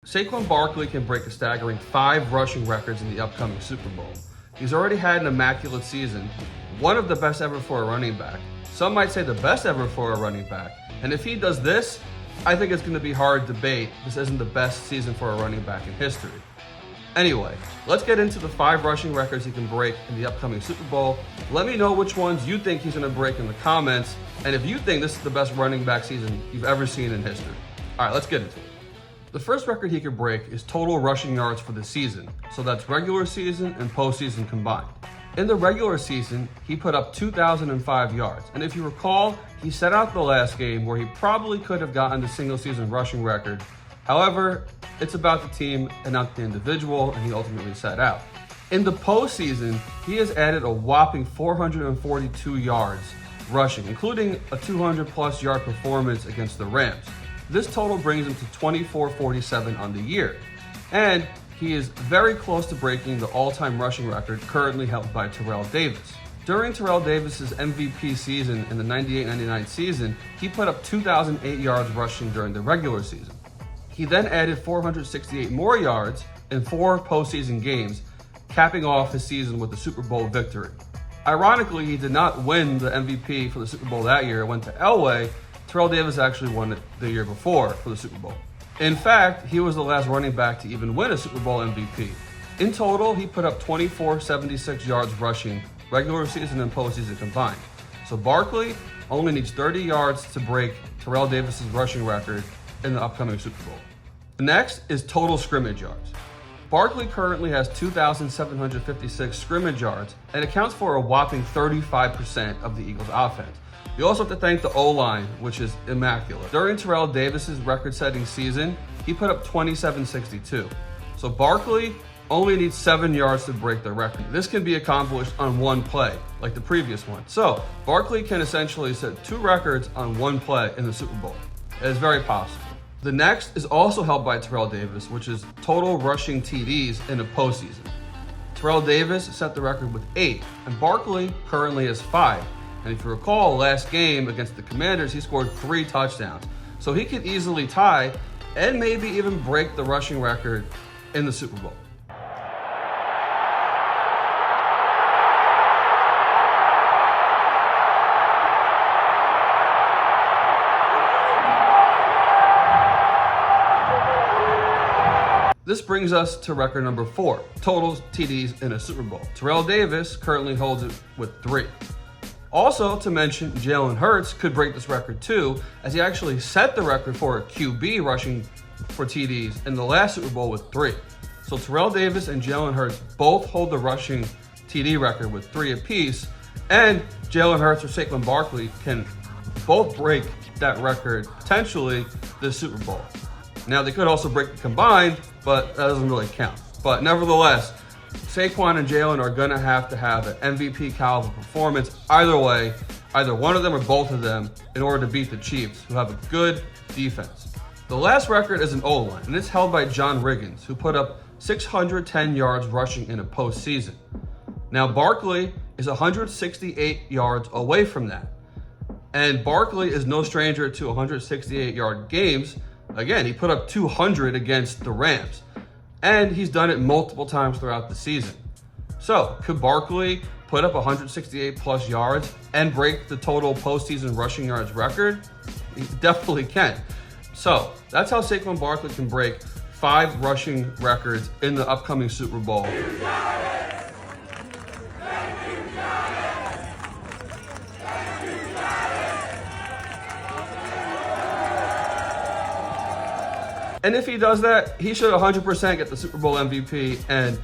Saquon Barkley can break a staggering 5 rushing records in the upcoming Super Bowl. He's already had an immaculate season, one of the best ever for a running back. Some might say the best ever for a running back. And if he does this, I think it's going to be hard to debate this isn't the best season for a running back in history. Anyway, let's get into the 5 rushing records he can break in the upcoming Super Bowl. Let me know which ones you think he's going to break in the comments, and if you think this is the best running back season you've ever seen in history. All right, let's get into it. The first record he could break is total rushing yards for the season, so that's regular season and postseason combined. In the regular season, he put up 2,005 yards, and if you recall, he set out the last game where he probably could have gotten the single season rushing record. However, it's about the team and not the individual, and he ultimately sat out. In the postseason, he has added a whopping 442 yards rushing, including a 200-plus yard performance against the Rams. This total brings him to 2447 on the year, and he is very close to breaking the all-time rushing record currently held by Terrell Davis. During Terrell Davis's MVP season in the 98-99 season, he put up 2,008 yards rushing during the regular season. He then added 468 more yards in 4 postseason games, capping off his season with the Super Bowl victory. Ironically, he did not win the MVP for the Super Bowl that year. It went to Elway. Terrell Davis actually won it the year before for the Super Bowl. In fact, he was the last running back to even win a Super Bowl MVP. In total, he put up 2,476 yards rushing, regular season and postseason combined. So Barkley only needs 30 yards to break Terrell Davis's rushing record in the upcoming Super Bowl. Next is total scrimmage yards. Barkley currently has 2,756 scrimmage yards and accounts for a whopping 35% of the Eagles' offense. You also have to thank the O-line, which is immaculate. During Terrell Davis's record-setting season, he put up 2,762. So Barkley only needs 7 yards to break the record. This can be accomplished on one play, like the previous one. So Barkley can essentially set 2 records on one play in the Super Bowl. It is very possible. The next is also held by Terrell Davis, which is total rushing TDs in a postseason. Terrell Davis set the record with 8, and Barkley currently has 5. And if you recall, last game against the Commanders, he scored 3 touchdowns. So he could easily tie and maybe even break the rushing record in the Super Bowl. This brings us to record number 4, total TDs in a Super Bowl. Terrell Davis currently holds it with 3. Also to mention, Jalen Hurts could break this record too, as he actually set the record for a QB rushing for TDs in the last Super Bowl with 3. So Terrell Davis and Jalen Hurts both hold the rushing TD record with 3 apiece, and Jalen Hurts or Saquon Barkley can both break that record potentially this Super Bowl. Now they could also break it combined, but that doesn't really count. But nevertheless, Saquon and Jalen are going to have an MVP caliber performance either way, either one of them or both of them, in order to beat the Chiefs, who have a good defense. The last record is an O-line, and it's held by John Riggins, who put up 610 yards rushing in a postseason. Now, Barkley is 168 yards away from that. And Barkley is no stranger to 168-yard games. Again, he put up 200 against the Rams. And he's done it multiple times throughout the season. So, could Barkley put up 168 plus yards and break the total postseason rushing yards record? He definitely can. So, that's how Saquon Barkley can break 5 rushing records in the upcoming Super Bowl. And if he does that, he should 100% get the Super Bowl MVP. And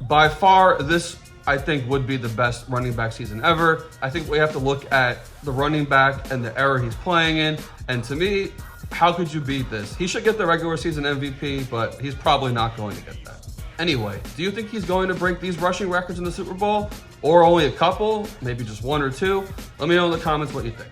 by far, this, I think, would be the best running back season ever. I think we have to look at the running back and the era he's playing in. And to me, how could you beat this? He should get the regular season MVP, but he's probably not going to get that. Anyway, do you think he's going to break these rushing records in the Super Bowl? Or only a couple? Maybe just 1 or 2? Let me know in the comments what you think.